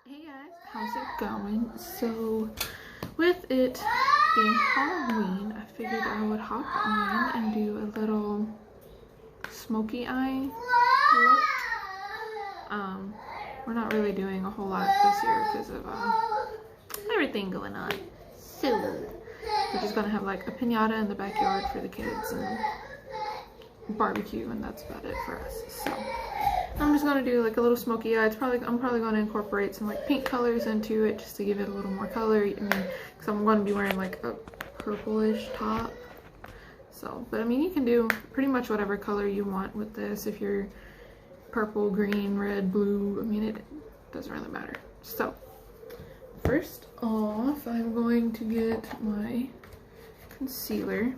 Hey guys, how's it going? So, with it being Halloween, I figured I would hop on and do a little smoky eye look. We're not really doing a whole lot this year because of everything going on. So, we're just gonna have like a piñata in the backyard for the kids and barbecue, and that's about it for us. So, I'm just gonna do like a little smoky eye. I'm probably gonna incorporate some like pink colors into it just to give it a little more color. I mean, because I'm gonna be wearing like a purplish top. So, but I mean, you can do pretty much whatever color you want with this. If you're purple, green, red, blue, I mean, it doesn't really matter. So, first off, I'm going to get my concealer.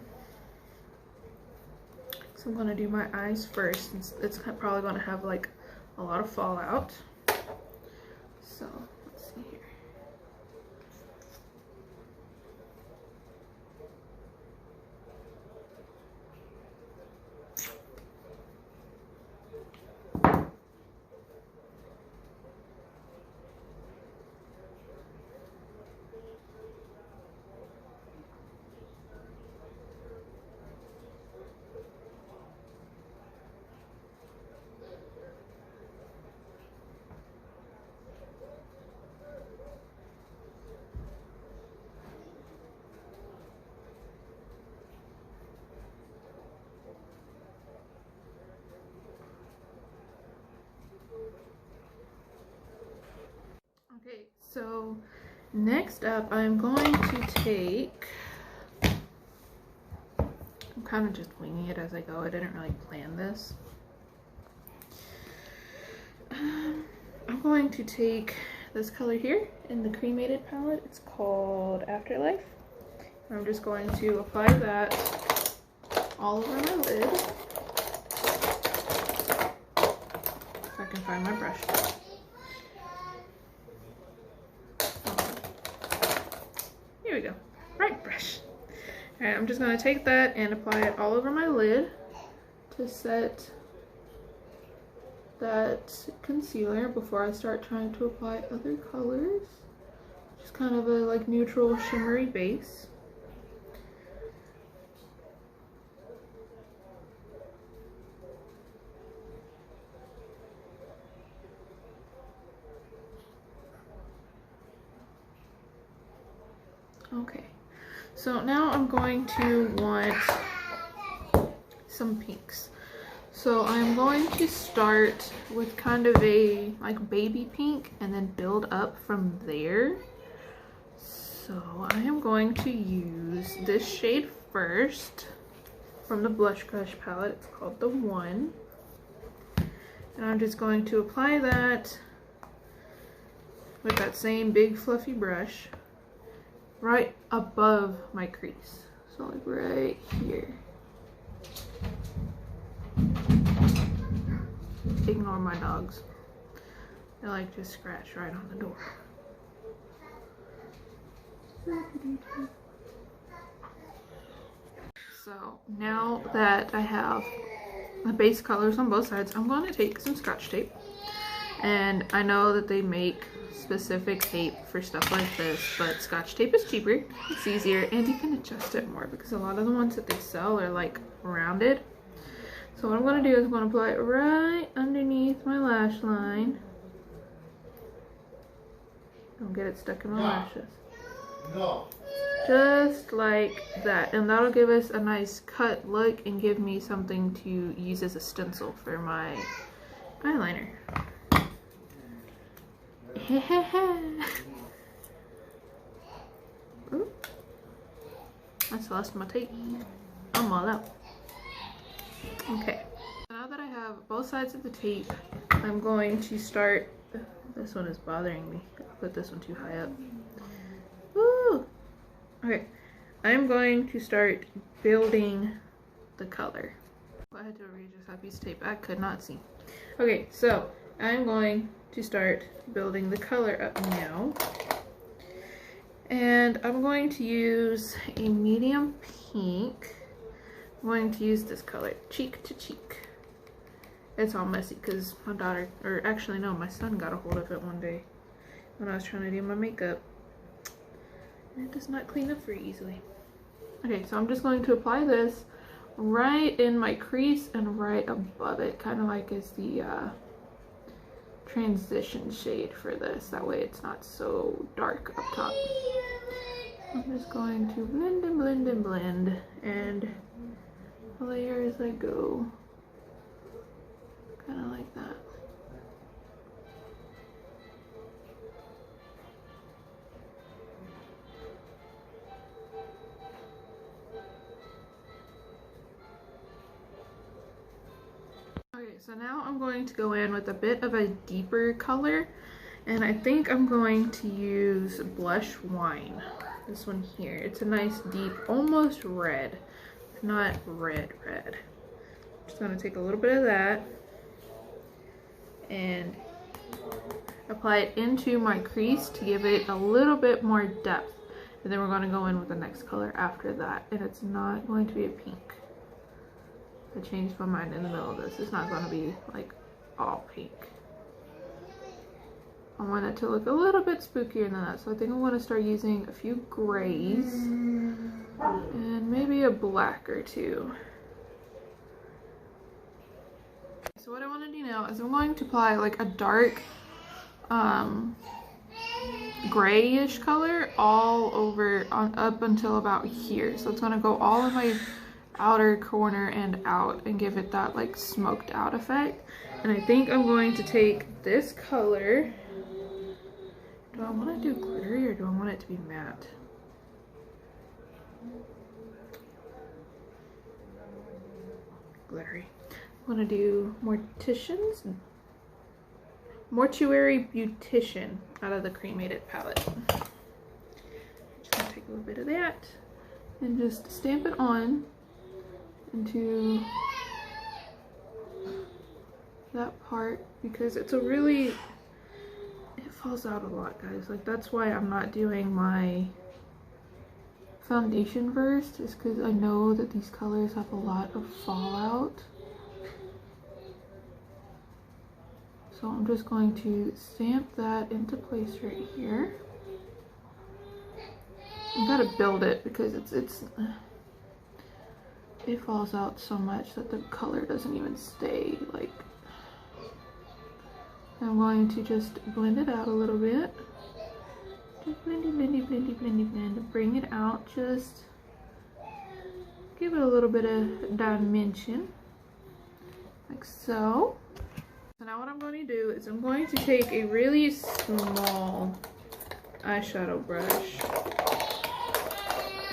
So I'm gonna do my eyes first. It's probably gonna have like a lot of fallout. So let's see here. Okay, so next up I'm going to take, I'm kind of just winging it as I go. I didn't really plan this. I'm going to take this color here in the cremated palette. It's called Afterlife. I'm just going to apply that all over my lid. If I can find my brush. Here we go. Right brush. Alright, I'm just going to take that and apply it all over my lid to set that concealer before I start trying to apply other colors. Just kind of a like neutral shimmery base. Okay, so now I'm going to want some pinks. So I'm going to start with kind of a like baby pink and then build up from there. So I am going to use this shade first from the Blush Crush palette. It's called the One. And I'm just going to apply that with that same big fluffy brush right above my crease. So like right here. Ignore my dogs. They like just scratch right on the door. So now that I have the base colors on both sides, I'm going to take some Scotch tape. And I know that they make specific tape for stuff like this, but Scotch tape is cheaper, it's easier, and you can adjust it more because a lot of the ones that they sell are like rounded. So what I'm going to do is I'm going to apply it right underneath my lash line. Don't get it stuck in my lashes. No. Just like that, and that'll give us a nice cut look and give me something to use as a stencil for my eyeliner. Ooh. That's the last of my tape. I'm all out. Okay, now that I have both sides of the tape, I'm going to start. This one is bothering me. I put this one too high up. Woo! Okay, I'm going to start building the color. I had to readjust that piece of tape. I could not see. Okay, so I'm going to start building the color up now. And I'm going to use a medium pink. I'm going to use this color, Cheek to Cheek. It's all messy because my daughter, or actually no, my son got a hold of it one day. when I was trying to do my makeup. And it does not clean up very easily. Okay, so I'm just going to apply this right in my crease and right above it, kind of like as the transition shade for this. That way it's not so dark up top. I'm just going to blend and blend and blend and layer as I go. Kind of like that. Okay, so now I'm going to go in with a bit of a deeper color, and I think I'm going to use Blush Wine. This one here. It's a nice deep, almost red, not red. Just gonna take a little bit of that and apply it into my crease to give it a little bit more depth. And then we're gonna go in with the next color after that, and it's not going to be a pink. I changed my mind in the middle of this. It's not going to be like all pink. I want it to look a little bit spookier than that. So I think I want to start using a few grays and maybe a black or two. So what I want to do now is I'm going to apply like a dark grayish color all over up until about here. So it's going to go all in my outer corner and out and give it that like smoked out effect. And I think I'm going to take this color. Do I want to do glittery or do I want it to be matte? Glittery. I'm going to do Mortician's Mortuary Beautician out of the cremated palette. Just going to take a little bit of that and just stamp it on into that part, because it's a really, it falls out a lot, guys. Like, that's why I'm not doing my foundation first, is because I know that these colors have a lot of fallout. So I'm just going to stamp that into place right here. I gotta build it because it falls out so much that the color doesn't even stay. Like, I'm going to just blend it out a little bit. Just blend, bring it out. Just give it a little bit of dimension, like so. So now what I'm going to do is I'm going to take a really small eyeshadow brush.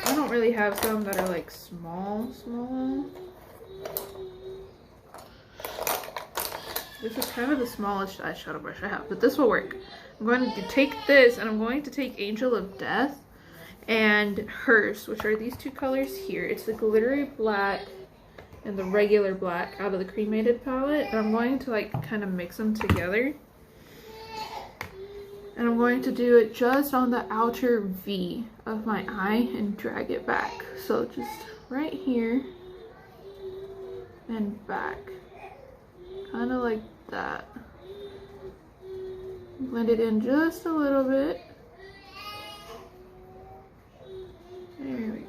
I don't really have some that are like small. This is kind of the smallest eyeshadow brush I have, but this will work. I'm going to take this and I'm going to take Angel of Death and Hearse, which are these two colors here. It's the glittery black and the regular black out of the cremated palette. And I'm going to like kind of mix them together. And I'm going to do it just on the outer V of my eye and drag it back. So just right here and back. Kind of like that. Blend it in just a little bit. There we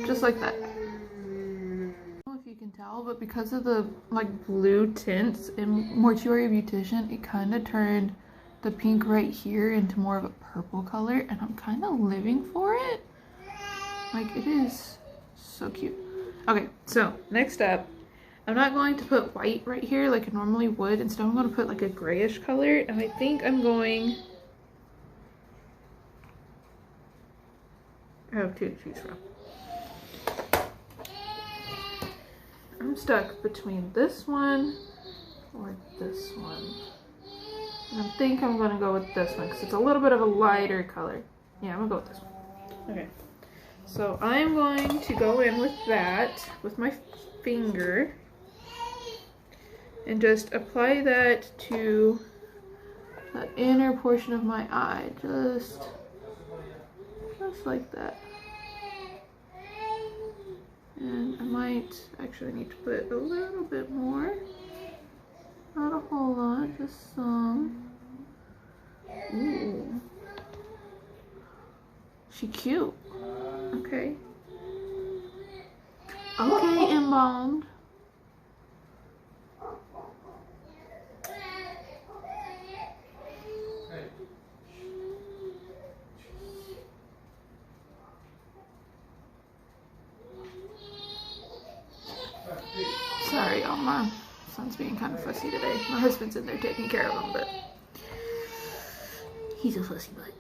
go. Just like that. I don't know if you can tell, but because of the like blue tints in Mortuary Beautician, it kind of turned the pink right here into more of a purple color, and I'm kind of living for it. Like, it is so cute. Okay, so next up, I'm not going to put white right here like I normally would. Instead, I'm going to put like a grayish color, and I think I'm going, I have two to choose from. I'm stuck between this one or this one. And I think I'm going to go with this one because it's a little bit of a lighter color. Yeah, I'm going to go with this one. Okay. So I'm going to go in with that with my finger and just apply that to that inner portion of my eye. Just like that. And I might actually need to put a little bit more. Not a whole lot, just some. Ooh, She cute. Okay. Okay, embalmed. Sorry, y'all, my son's being kind of fussy today. My husband's in there taking care of him, but he's a fussy butt.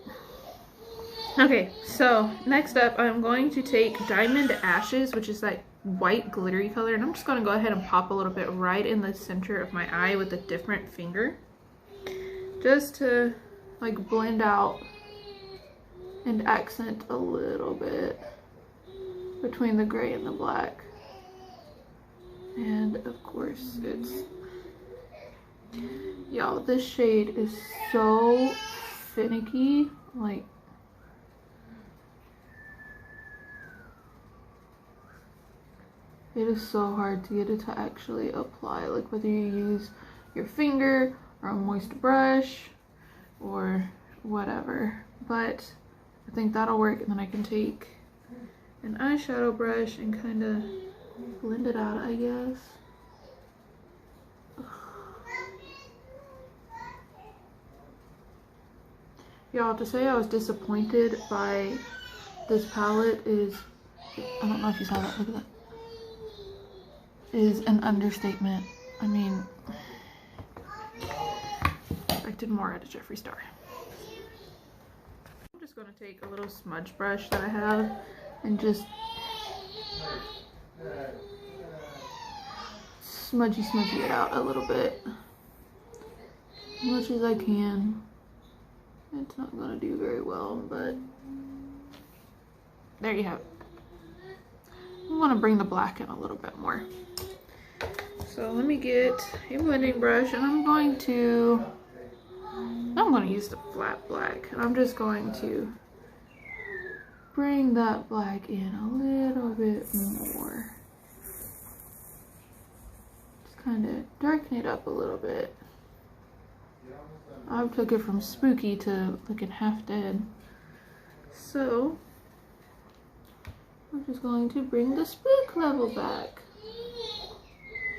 Okay, so next up, I'm going to take Diamond Ashes, which is that white glittery color, and I'm just going to go ahead and pop a little bit right in the center of my eye with a different finger, just to like blend out and accent a little bit between the gray and the black. And of course, it's, y'all, this shade is so finicky, like, it is so hard to get it to actually apply, like whether you use your finger or a moist brush or whatever. But I think that'll work, and then I can take an eyeshadow brush and kind of blend it out, I guess. Y'all, to say I was disappointed by this palette is, I don't know if you saw that, look at that, is an understatement. I mean, I expected more out of Jeffree Star. I'm just going to take a little smudge brush that I have and just smudgy it out a little bit, as much as I can. It's not gonna do very well, but there you have it. I want to bring the black in a little bit more, so let me get a blending brush, and I'm going to use the flat black, and I'm just going to bring that black in a little bit more. Just kind of darken it up a little bit. I took it from spooky to looking half dead. So we're just going to bring the spook level back.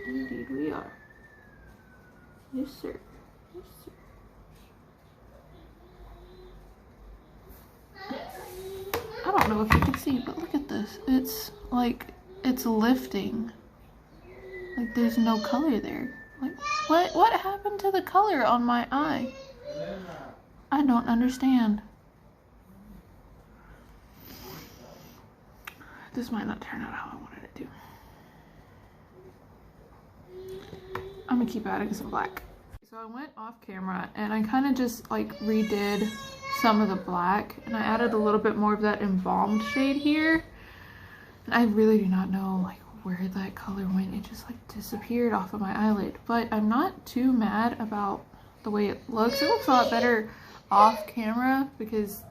Indeed we are. Yes, sir. Yes, sir. I don't know if you can see, but look at this. It's like, it's lifting. Like there's no color there. Like, what happened to the color on my eye? I don't understand. This might not turn out how I wanted it to. I'm gonna keep adding some black. So I went off camera and I kind of just like redid some of the black, and I added a little bit more of that embalmed shade here. And I really do not know like where that color went. It just like disappeared off of my eyelid, but I'm not too mad about the way it looks. It looks a lot better off camera because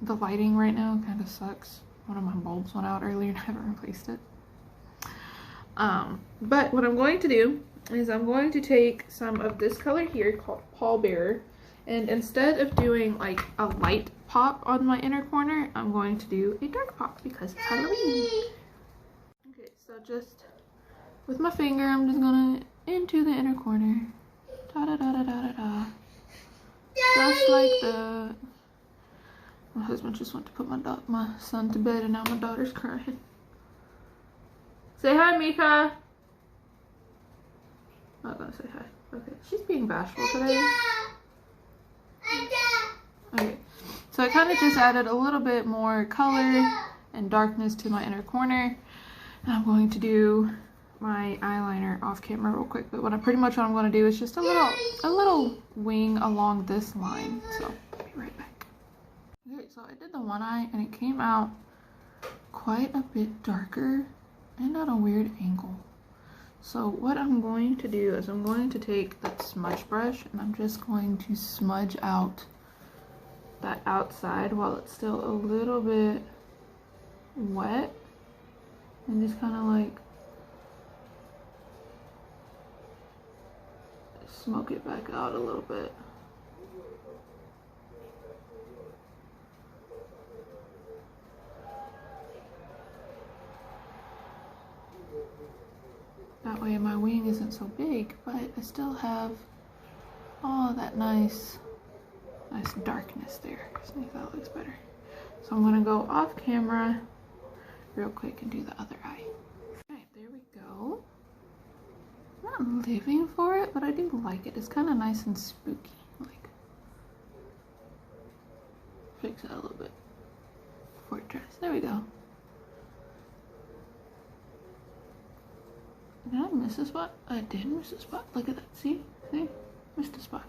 the lighting right now kind of sucks. One of my bulbs went out earlier and I haven't replaced it. But what I'm going to do is I'm going to take some of this color here called Pallbearer, and instead of doing like a light pop on my inner corner, I'm going to do a dark pop because it's Halloween. Okay, so just with my finger, I'm just gonna into the inner corner. Da-da-da-da-da-da-da. Just like that. My husband just went to put my son to bed, and now my daughter's crying. Say hi, Mika. Not gonna say hi. Okay, she's being bashful today. Okay, so I kind of just added a little bit more color and darkness to my inner corner. And I'm going to do my eyeliner off camera real quick, but what I'm going to do is just a little wing along this line. So I'll be right back. Okay, so I did the one eye and it came out quite a bit darker and at a weird angle. So what I'm going to do is I'm going to take that smudge brush and I'm just going to smudge out that outside while it's still a little bit wet, and just kind of like smoke it back out a little bit. my wing isn't so big, but I still have all that nice darkness there. So I think that looks better. So I'm gonna go off camera real quick and do the other eye. Alright, there we go. I'm not living for it, but I do like it. It's kind of nice and spooky. Like, fix it a little bit before it dries. There we go. Did I miss a spot? I did miss a spot. Look at that. See? See? Missed a spot.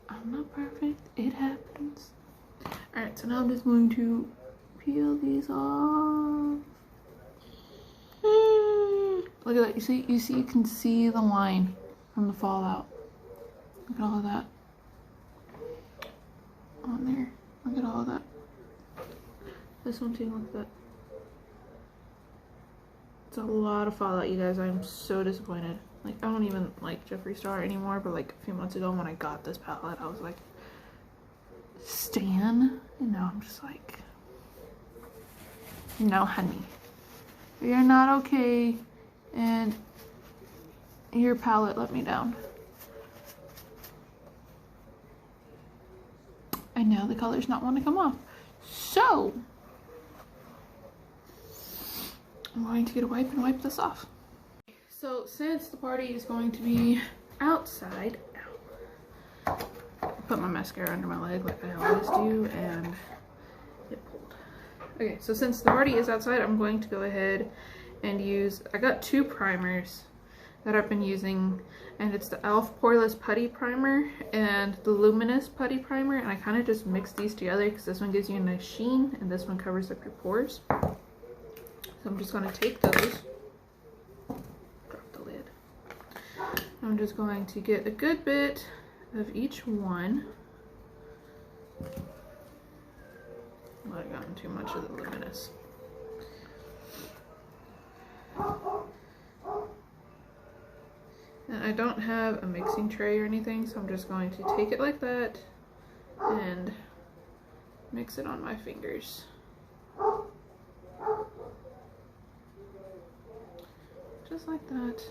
I'm not perfect. It happens. Alright, so now I'm just going to peel these off. Look at that. You can see the line from the fallout. Look at all of that on there. Look at all of that. This one too. Look at that. It's a lot of fallout, you guys. I'm so disappointed. Like, I don't even like Jeffree Star anymore, but like a few months ago when I got this palette, I was like, Stan? And now I'm just like, no, honey. You're not okay. And your palette let me down. And now the color's not want to come off. So I'm going to get a wipe and wipe this off. So since the party is going to be outside, put my mascara under my leg like I always do, and it pulled. Okay, so since the party is outside, I'm going to go ahead and use, I got two primers that I've been using, and it's the e.l.f. Poreless Putty Primer and the Luminous Putty Primer, and I kind of just mix these together because this one gives you a nice sheen and this one covers up your pores. So I'm just going to take those, drop the lid. I'm just going to get a good bit of each one. I might have gotten too much of the Luminous. And I don't have a mixing tray or anything, so I'm just going to take it like that and mix it on my fingers. Just like that.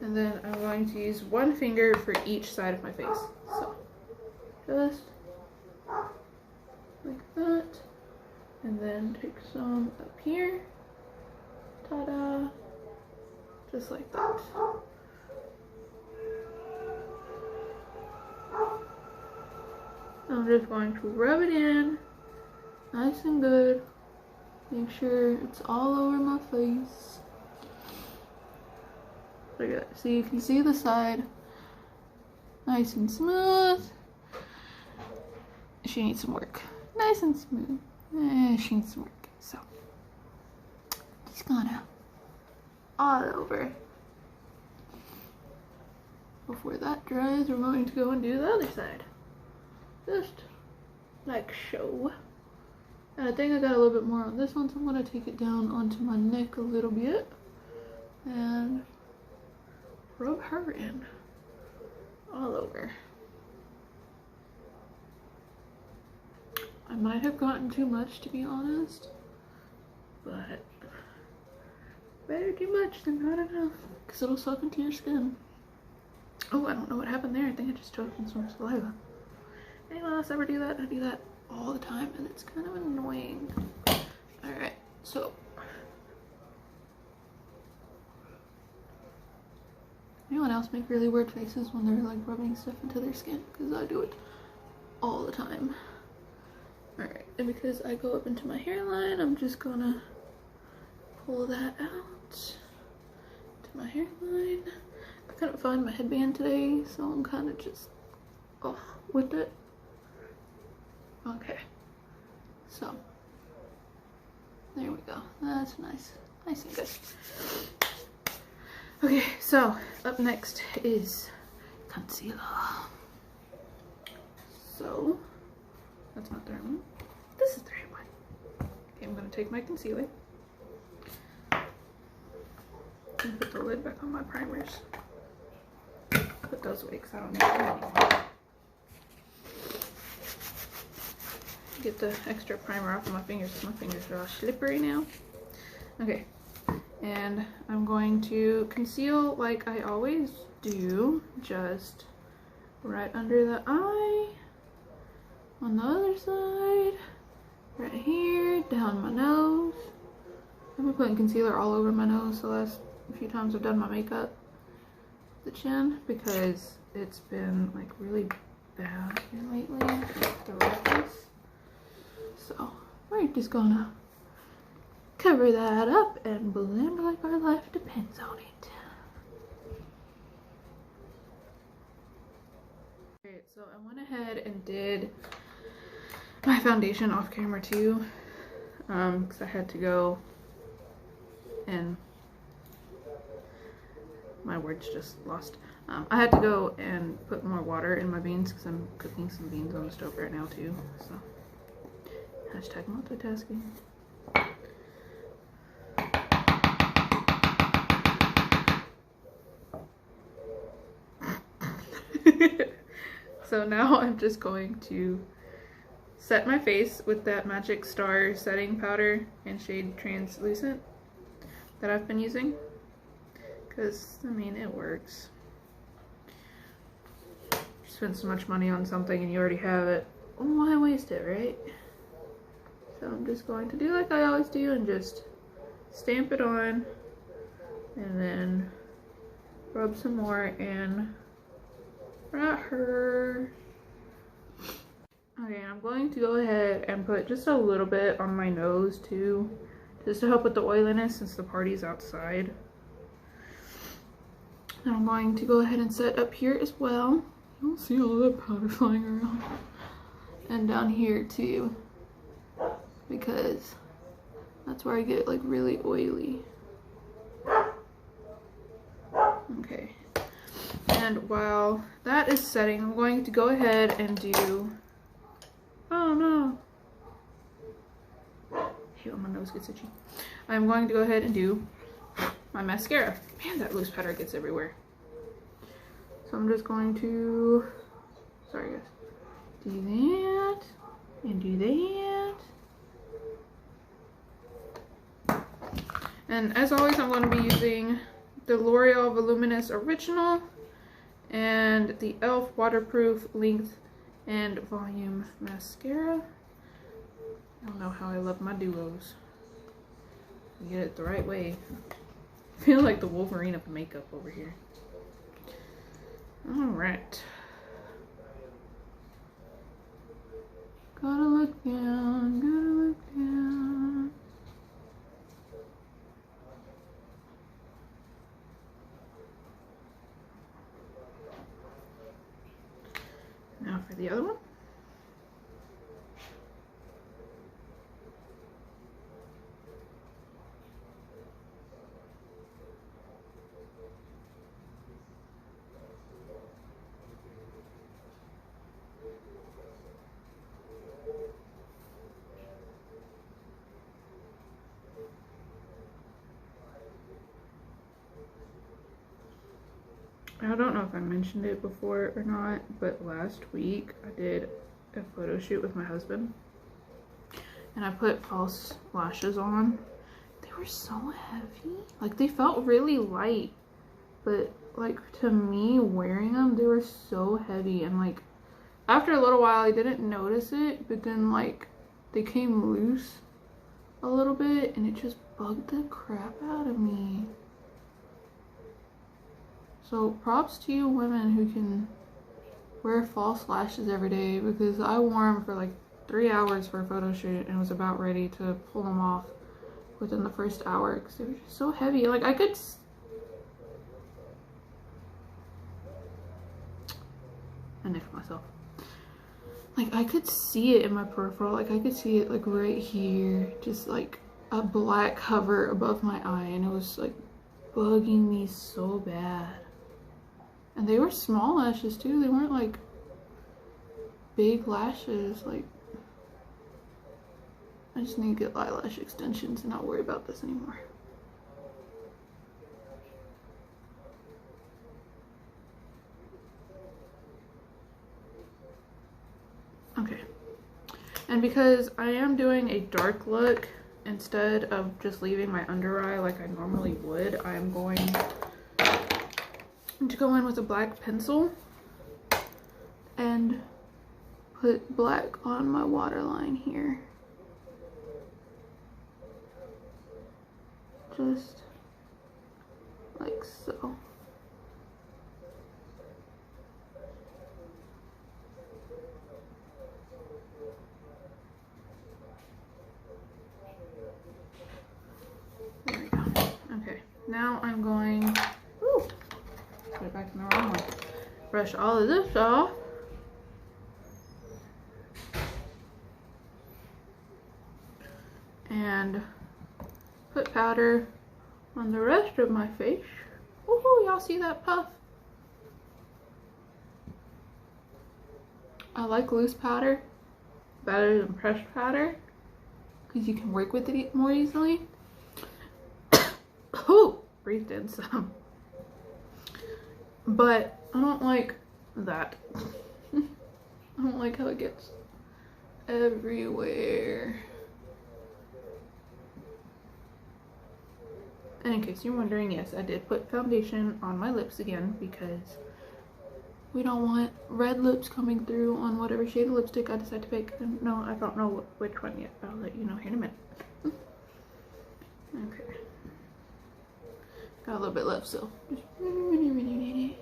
And then I'm going to use one finger for each side of my face. So, just like that. And then take some up here. Ta-da! Just like that. I'm just going to rub it in nice and good. Make sure it's all over my face. Look at that. So you can see the side nice and smooth. She needs some work. Nice and smooth. She needs some work. So just gonna all over. Before that dries, we're going to go and do the other side. Just like so. And I think I got a little bit more on this one, so I'm going to take it down onto my neck a little bit and rub her in all over. I might have gotten too much, to be honest, but better too much than not enough, because it'll soak into your skin. Oh, I don't know what happened there. I think I just choked on some saliva. Anyone else ever do that? I do that all the time, and it's kind of annoying. Alright, so anyone else make really weird faces when they're like rubbing stuff into their skin? Because I do it all the time. Alright, and because I go up into my hairline, I'm just gonna pull that out to my hairline. I couldn't find my headband today, so I'm kind of just with it. Okay, so there we go. That's nice. Nice and good. Okay, so up next is concealer. So that's not the right one. This is the right one. Okay, I'm gonna take my concealer. put back on my primers. Put those away because I don't need them anymore. Get the extra primer off of my fingers because my fingers are all slippery now. Okay, and I'm going to conceal like I always do, just right under the eye, on the other side, right here, down my nose. I've been putting concealer all over my nose the last few times I've done my makeup. The chin, because it's been like really bad here lately, the redness. So we're just gonna cover that up and blend like our life depends on it. Alright, so I went ahead and did my foundation off camera too, because I had to go and my words just lost. I had to go and put more water in my beans because I'm cooking some beans on the stove right now too. So hashtag multitasking. So now I'm just going to set my face with that Magic Star setting powder and shade translucent that I've been using, because I mean it works. You spend so much money on something and you already have it, why waste it, right? So I'm just going to do like I always do and just stamp it on and then rub some more in right here. Okay, I'm going to go ahead and put just a little bit on my nose too, just to help with the oiliness since the party's outside. And I'm going to go ahead and set up here as well. You'll see all that powder flying around. And down here too, because that's where I get like really oily. Okay. And while that is setting, I'm going to go ahead and do, oh no, I hate when my nose gets itchy. I'm going to go ahead and do my mascara. Man, that loose powder gets everywhere. So I'm just going to, sorry guys, do that and do that. And as always, I'm going to be using the L'Oreal Voluminous Original and the e.l.f. Waterproof Length and Volume Mascara. I don't know how I love my duos. You get it the right way. I feel like the Wolverine of makeup over here. Alright. Gotta look down, gotta look down. Now for the other one. I don't know if I mentioned it before or not, but last week I did a photo shoot with my husband and I put false lashes on. They were so heavy. Like, they felt really light, but like to me wearing them, they were so heavy, and like after a little while I didn't notice it, but then like they came loose a little bit and it just bugged the crap out of me. So props to you women who can wear false lashes every day, because I wore them for like 3 hours for a photo shoot and was about ready to pull them off within the first hour because they were just so heavy. Like, I could I nicked myself. Like, I could see it in my peripheral. Like, I could see it like right here, just like a black cover above my eye, and it was like bugging me so bad. And they were small lashes too. They weren't like big lashes. Like, I just need to get eyelash extensions and not worry about this anymore. And because I am doing a dark look instead of just leaving my under eye like I normally would, I'm going to go in with a black pencil and put black on my waterline here. Just like so. There we go. Okay, now I'm going, put it back in the wrong one. Brush all of this off. And put powder on the rest of my face. Woohoo, y'all see that puff? I like loose powder better than pressed powder because you can work with it more easily. Oh, breathed in some. But I don't like that. I don't like how it gets everywhere. And in case you're wondering, yes, I did put foundation on my lips again because we don't want red lips coming through on whatever shade of lipstick I decide to pick. No, I don't know which one yet. I'll let you know here in a minute. Okay. Got a little bit left, so just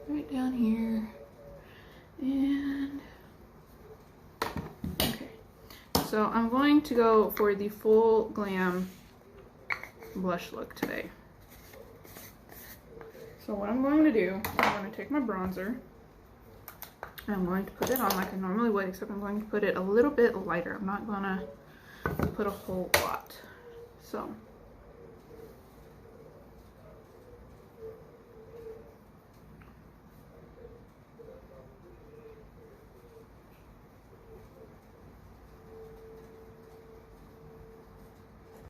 right down here. And okay. So I'm going to go for the full glam blush look today. So what I'm going to do, I'm going to take my bronzer and I'm going to put it on like I normally would, except I'm going to put it a little bit lighter. I'm not going to put a whole lot. So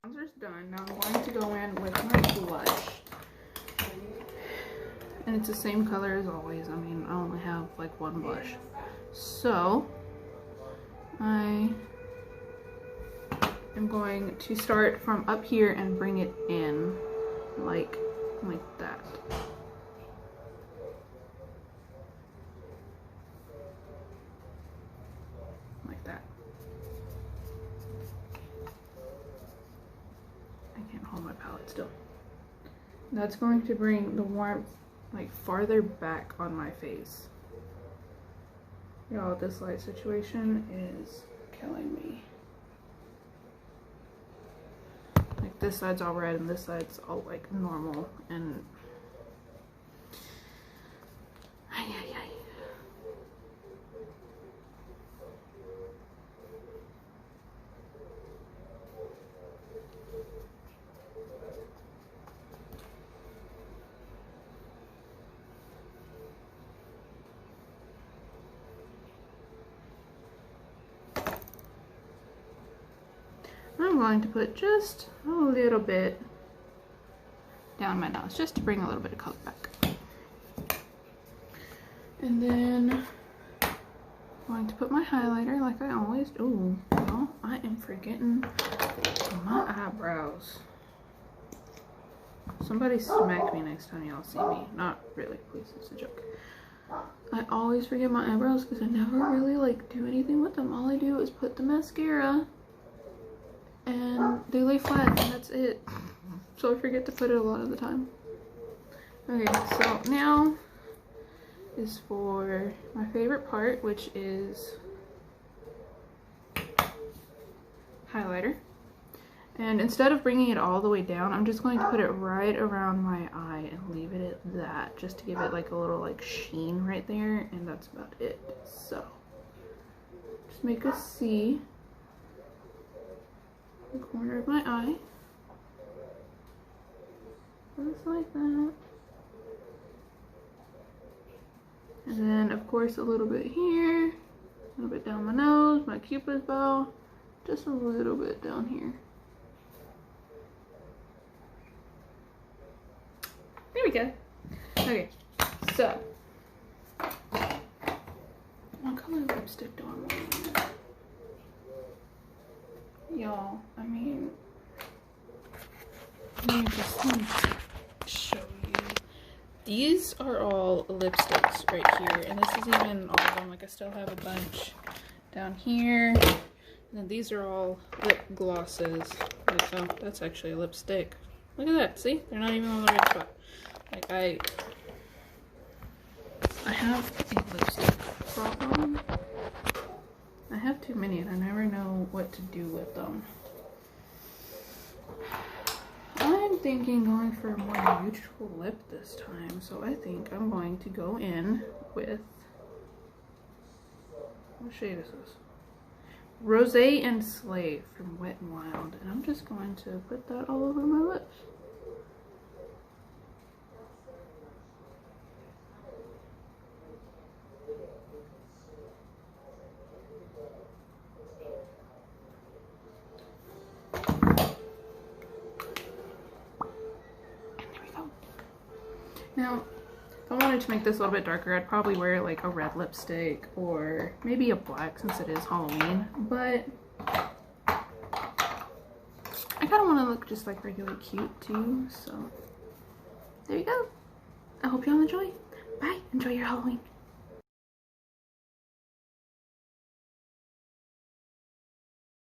bronzer's done. Now I'm going to go in with my blush. And it's the same color as always. I mean, I only have like one blush. So I am going to start from up here and bring it in like that. Like that. I can't hold my palette still. That's going to bring the warmth like farther back on my face. Y'all, this light situation is killing me. Like this side's all red and this side's all like normal and I'm going to put just a little bit down my nose, just to bring a little bit of color back. And then I'm going to put my highlighter like I always do. Well, I am forgetting my eyebrows. Somebody smack me next time y'all see me. Not really, please, it's a joke. I always forget my eyebrows because I never really like do anything with them. All I do is put the mascara and they lay flat and that's it. So I forget to put it a lot of the time. Okay, so now is for my favorite part, which is highlighter. And instead of bringing it all the way down, I'm just going to put it right around my eye and leave it at that, just to give it like a little like sheen right there, and that's about it. So just make a C in the corner of my eye, just like that. And then of course a little bit here, a little bit down my nose, my cupid's bow, just a little bit down here. There we go. Okay, so what color lipstick do I want? Y'all, I mean, let me just show you. These are all lipsticks right here, and this is even all of them. Like, I still have a bunch down here. And then these are all lip glosses. Like, oh, that's actually a lipstick. Look at that. See? They're not even on the right spot. Like, I have a lipstick problem. I have too many and I never know what to do with them. I'm thinking going for a more neutral lip this time, so I think I'm going to go in with, what shade is this? Rosé and Slave from Wet n Wild, and I'm just going to put that all over my lips. Now, if I wanted to make this a little bit darker, I'd probably wear like a red lipstick or maybe a black since it is Halloween, but I kind of want to look just like regular cute too, so there you go. I hope y'all enjoy. Bye. Enjoy your Halloween.